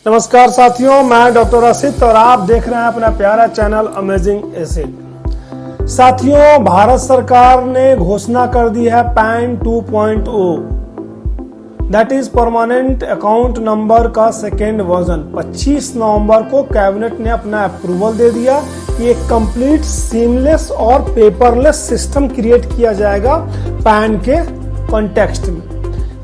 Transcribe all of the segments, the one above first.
नमस्कार साथियों, मैं डॉक्टर असित और आप देख रहे हैं अपना प्यारा चैनल अमेजिंग एसेट। साथियों, भारत सरकार ने घोषणा कर दी है pan 2.0, that is permanent account number का सेकेंड वर्जन। 25 नवंबर को कैबिनेट ने अपना अप्रूवल दे दिया कि एक कंप्लीट सीमलेस और पेपरलेस सिस्टम क्रिएट किया जाएगा पैन के कॉन्टेक्स्ट में,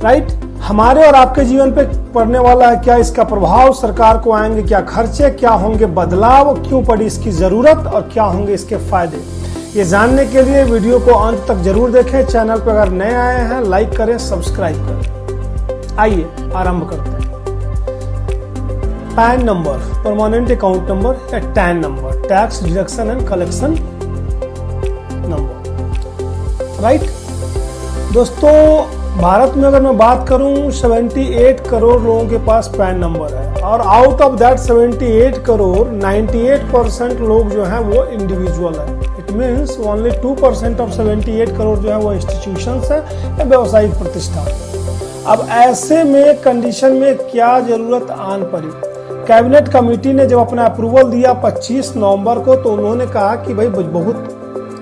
राइट। हमारे और आपके जीवन पे पड़ने वाला है क्या, इसका प्रभाव सरकार को आएंगे क्या, खर्चे क्या होंगे, बदलाव क्यों पड़ी, इसकी जरूरत और क्या होंगे इसके फायदे, ये जानने के लिए वीडियो को अंत तक जरूर देखें। चैनल पर अगर नए आए हैं लाइक करें, सब्सक्राइब करें। आइए आरंभ करते हैं। PAN number, permanent account number या TAN number, tax deduction and collection number, right. दोस्तों, भारत में अगर मैं बात करूं 78 करोड़ लोगों के पास पैन नंबर है और आउट ऑफ दैट 78 करोड़ 98% लोग जो हैं वो इंडिविजुअल है। It means only 2% of 78 crore जो है वो इंस्टीट्यूशंस है या व्यावसायिक प्रतिष्ठान। अब ऐसे में कंडीशन में क्या जरूरत आन पड़ी। कैबिनेट कमेटी ने जब अपना अप्रूवल दिया 25 नवंबर को, तो उन्होंने कहा कि भाई बहुत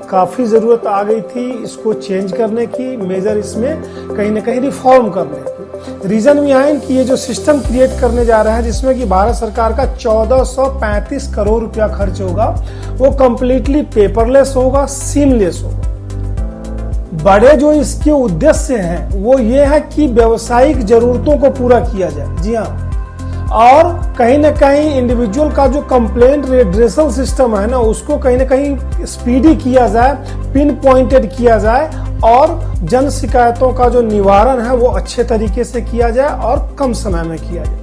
काफी जरूरत आ गई थी इसको चेंज करने की, मेजर इसमें कहीं ना कहीं रिफॉर्म करने की। रीजन बिहाइंड कि ये जो सिस्टम क्रिएट करने जा रहे हैं जिसमें कि भारत सरकार का 1435 करोड़ रुपया खर्च होगा, वो कंप्लीटली पेपरलेस होगा, सीमलेस होगा। बड़े जो इसके उद्देश्य हैं वो ये है कि व्यावसायिक जरूरतों को पूरा किया जाए, जी हाँ, और कहीं ना कहीं इंडिविजुअल का जो कंप्लेंट रेड्रेसल सिस्टम है ना, उसको कहीं ना कहीं स्पीडी किया जाए, पिन पॉइंटेड किया जाए और जन शिकायतों का जो निवारण है वो अच्छे तरीके से किया जाए और कम समय में किया जाए।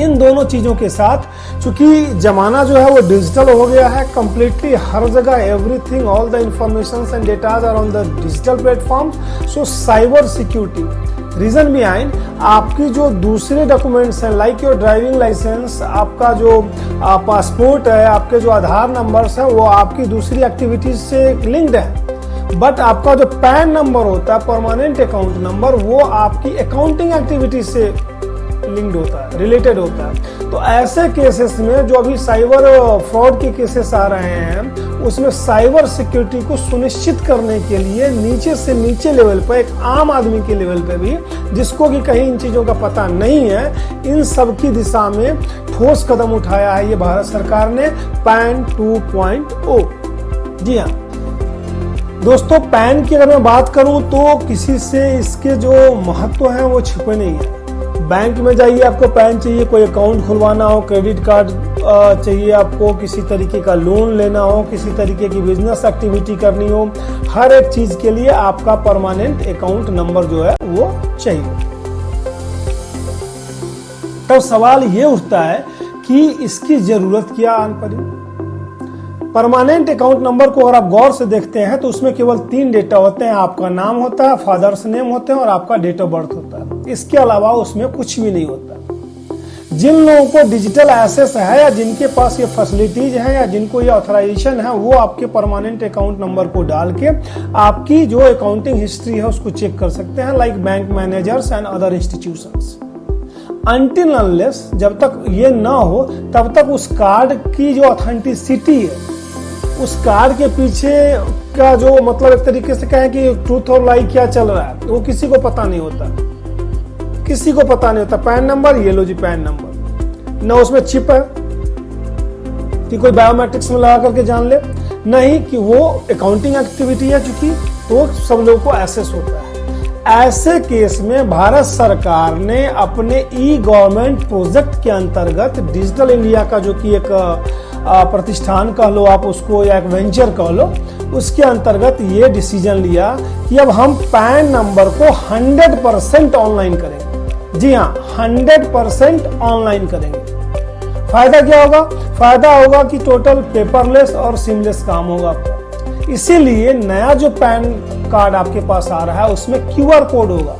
इन दोनों चीजों के साथ चूंकि जमाना जो है वो डिजिटल हो गया है कंप्लीटली, हर जगह everything, all the information and datas are on the digital platform, so cyber security reason behind आपकी जो दूसरे डॉक्यूमेंट्स हैं लाइक योर ड्राइविंग लाइसेंस, आपका जो पासपोर्ट है, आपके जो आधार नंबर्स हैं, वो आपकी दूसरी एक्टिविटीज से लिंक्ड है। बट आपका जो पैन नंबर होता है, परमानेंट अकाउंट नंबर, वो आपकी अकाउंटिंग एक्टिविटीज से लिंक्ड होता है, रिलेटेड होता है। तो ऐसे केसेस में जो अभी साइबर फ्रॉड के केसेस आ रहे हैं, उसमें साइबर सिक्योरिटी को सुनिश्चित करने के लिए नीचे से नीचे लेवल पर, एक आम आदमी के लेवल पे भी, जिसको कि कहीं इन चीजों का पता नहीं है, इन सब की दिशा में ठोस कदम उठाया है ये भारत सरकार ने, पैन 2.0। जी हाँ दोस्तों, पैन की अगर मैं बात करूं तो किसी से इसके जो महत्व है वो छिपे नहीं है। बैंक में जाइए, आपको पैन चाहिए, कोई अकाउंट खुलवाना हो, क्रेडिट कार्ड चाहिए आपको, किसी तरीके का लोन लेना हो, किसी तरीके की बिजनेस एक्टिविटी करनी हो, हर एक चीज के लिए आपका परमानेंट अकाउंट नंबर जो है वो चाहिए। तब सवाल ये उठता है कि इसकी जरूरत क्या आन पड़ी। परमानेंट अकाउंट नंबर को अगर आप गौर से देखते हैं तो उसमें केवल 3 डेटा होते हैं, आपका नाम होता है, फादर्स नेम होते हैं और आपका डेट ऑफ बर्थ होता है। इसके अलावा उसमें कुछ भी नहीं होता। जिन लोगों को डिजिटल एक्सेस है या जिनके पास ये फैसिलिटीज है या जिनको ये ऑथराइजेशन है, वो आपके परमानेंट अकाउंट नंबर को डाल के आपकी जो अकाउंटिंग हिस्ट्री है उसको चेक कर सकते हैं, like bank managers and other institutions. Until unless, जब तक ये ना हो तब तक उस कार्ड की जो ऑथेंटिसिटी है, उस कार्ड के पीछे का जो मतलब एक तरीके से कहें कि ट्रूथ और लाई क्या चल रहा है, वो किसी को पता नहीं होता, किसी को पता नहीं होता। पैन नंबर, ये लो जी पैन नंबर, ना उसमें चिप है कि कोई बायोमेट्रिक्स में लगा करके जान ले, नहीं कि वो अकाउंटिंग एक्टिविटी है चूंकि, तो सब लोगों को एक्सेस होता है। ऐसे केस में भारत सरकार ने अपने ई गवर्नमेंट प्रोजेक्ट के अंतर्गत डिजिटल इंडिया का जो कि एक प्रतिष्ठान कह लो आप उसको या एक वेंचर कह लो, उसके अंतर्गत ये डिसीजन लिया कि अब हम पैन नंबर को 100% ऑनलाइन करेंगे। जी हाँ, 100% ऑनलाइन करेंगे। फायदा क्या होगा? फायदा होगा कि टोटल पेपरलेस और सीमलेस काम होगा आपका। इसीलिए नया जो पैन कार्ड आपके पास आ रहा है उसमें QR कोड होगा।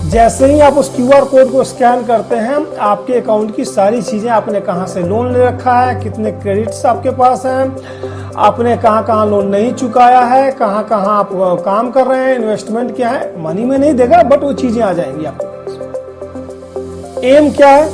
जैसे ही आप उस QR कोड को स्कैन करते हैं, आपके अकाउंट की सारी चीजें, आपने कहां से लोन ले रखा है, कितने क्रेडिट्स आपके पास हैं, आपने कहां कहां लोन नहीं चुकाया है, कहां कहां आप काम कर रहे हैं, इन्वेस्टमेंट क्या है, मनी में नहीं देगा बट वो चीजें आ जाएंगी आपके पास। एम क्या है?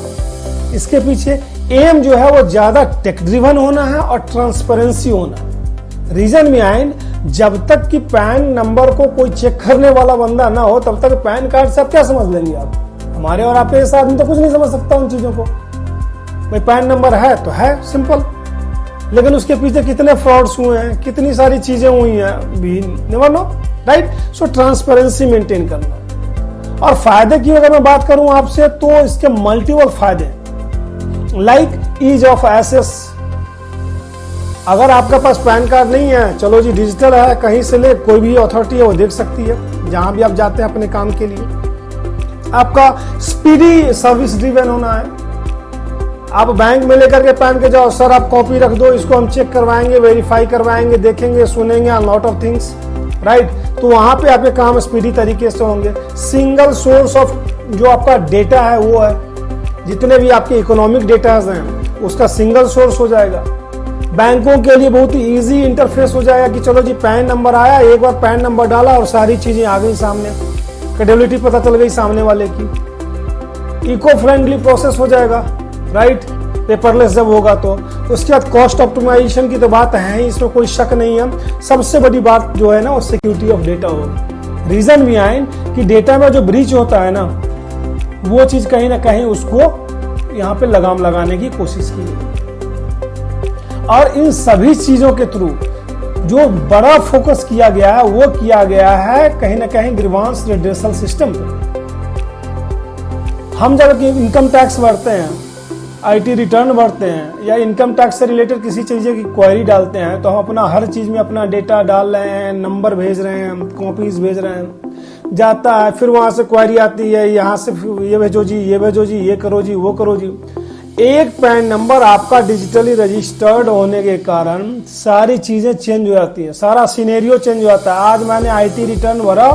इसके पीछे एम जो है वो ज्यादा टेक ड्रिवन होना है और ट्रांसपेरेंसी होना है। रीजन बिहाइंड, जब तक कि पैन नंबर को कोई चेक करने वाला बंदा ना हो तब तक पैन कार्ड से आप क्या समझ लेंगे आप? हमारे और आपके जैसा आदमी तो कुछ नहीं समझ सकता उन चीजों को। भाई पैन नंबर है तो है, सिंपल, लेकिन उसके पीछे कितने फ्रॉड्स हुए हैं, कितनी सारी चीजें हुई हैं, we never know, right. So transparency maintain करना। और फायदे की अगर मैं बात करूं आपसे तो इसके मल्टीपल फायदे, लाइक ईज ऑफ एक्सेस। अगर आपके पास पैन कार्ड नहीं है, चलो जी डिजिटल है, कहीं से ले कोई भी अथॉरिटी है वो देख सकती है जहां भी आप जाते हैं अपने काम के लिए। आपका स्पीडी सर्विस ड्रिवन होना है। आप बैंक में लेकर के पैन के जाओ, सर आप कॉपी रख दो, इसको हम चेक करवाएंगे, वेरीफाई करवाएंगे, देखेंगे, सुनेंगे, लॉट ऑफ थिंग्स, राइट। तो वहां पे आपके काम स्पीडी तरीके से होंगे। सिंगल सोर्स ऑफ जो आपका डेटा है वो है, जितने भी आपके इकोनॉमिक डेटा हैं उसका सिंगल सोर्स हो जाएगा। बैंकों के लिए बहुत ही इजी इंटरफेस हो जाएगा कि चलो जी पैन नंबर आया, एक बार पैन नंबर डाला और सारी चीजें आ गई सामने, क्रेडिबिलिटी पता चल गई सामने वाले की। इको फ्रेंडली प्रोसेस हो जाएगा, राइट, पेपरलेस जब होगा तो। उसके बाद कॉस्ट ऑप्टिमाइजेशन की तो बात है ही, इसमें कोई शक नहीं है। सबसे बड़ी बात जो है ना वो सिक्योरिटी ऑफ डेटा होगी। रीजन बिहाइंड कि डेटा में जो ब्रीच होता है ना वो चीज कहीं ना कहीं उसको यहाँ पे लगाम लगाने की कोशिश की है। और इन सभी चीजों के थ्रू जो बड़ा फोकस किया गया है वो किया गया है कहीं ना कहीं ग्रीवांस रिड्रेसल सिस्टम पे। हम जब इनकम टैक्स भरते हैं, आईटी रिटर्न भरते हैं या इनकम टैक्स से रिलेटेड किसी चीज की क्वेरी डालते हैं तो हम अपना हर चीज में अपना डेटा डाल रहे हैं, नंबर भेज रहे हैं, कॉपीज भेज रहे हैं, जाता है, फिर वहां से क्वेरी आती है, यहाँ से ये भेजो जी, ये भेजो जी, ये करो जी, वो करो जी। एक पैन नंबर आपका डिजिटली रजिस्टर्ड होने के कारण सारी चीजें चेंज हो जाती है, सारा सिनेरियो चेंज हो जाता है। आज मैंने आईटी रिटर्न भरा,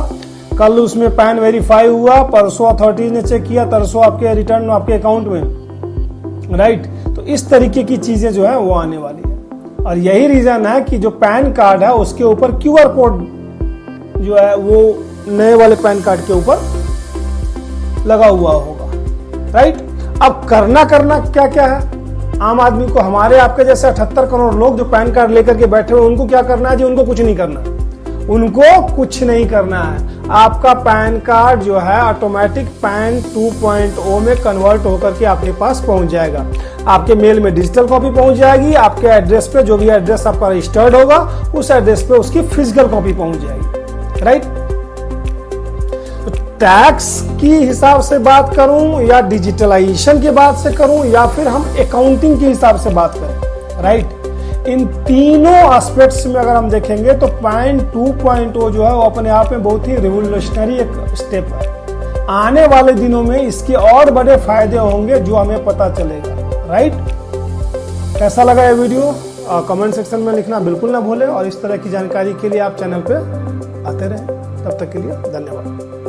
कल उसमें पैन वेरीफाई हुआ, परसों अथॉरिटीज ने चेक किया, तरसों आपके रिटर्न आपके अकाउंट में, राइट। तो इस तरीके की चीजें जो है वो आने वाली है। और यही रीजन है कि जो पैन कार्ड है उसके ऊपर क्यूआर कोड जो है वो नए वाले पैन कार्ड के ऊपर लगा हुआ होगा, राइट। अब करना क्या क्या है आम आदमी को, हमारे आपके जैसे 78 करोड़ लोग जो पैन कार्ड लेकर के बैठे हुए, उनको क्या करना है जी? उनको कुछ नहीं करना, उनको कुछ नहीं करना है। आपका पैन कार्ड जो है ऑटोमेटिक पैन 2.0 में कन्वर्ट होकर के आपके पास पहुंच जाएगा। आपके मेल में डिजिटल कॉपी पहुंच जाएगी, आपके एड्रेस पे जो भी एड्रेस आपका रजिस्टर्ड होगा उस एड्रेस पे उसकी फिजिकल कॉपी पहुंच जाएगी, राइट। तो टैक्स की हिसाब से बात करूं या डिजिटलाइजेशन की बात से करूं या फिर हम अकाउंटिंग के हिसाब से बात करें, राइट, इन तीनों एस्पेक्ट्स में अगर हम देखेंगे तो पैन 2.0 जो है वो अपने आप में बहुत ही रिवोल्यूशनरी एक स्टेप है। आने वाले दिनों में इसके और बड़े फायदे होंगे जो हमें पता चलेगा, राइट। कैसा लगा ये वीडियो कमेंट सेक्शन में लिखना बिल्कुल ना भूलें और इस तरह की जानकारी के लिए आप चैनल पे आते रहें। तब तक के लिए धन्यवाद।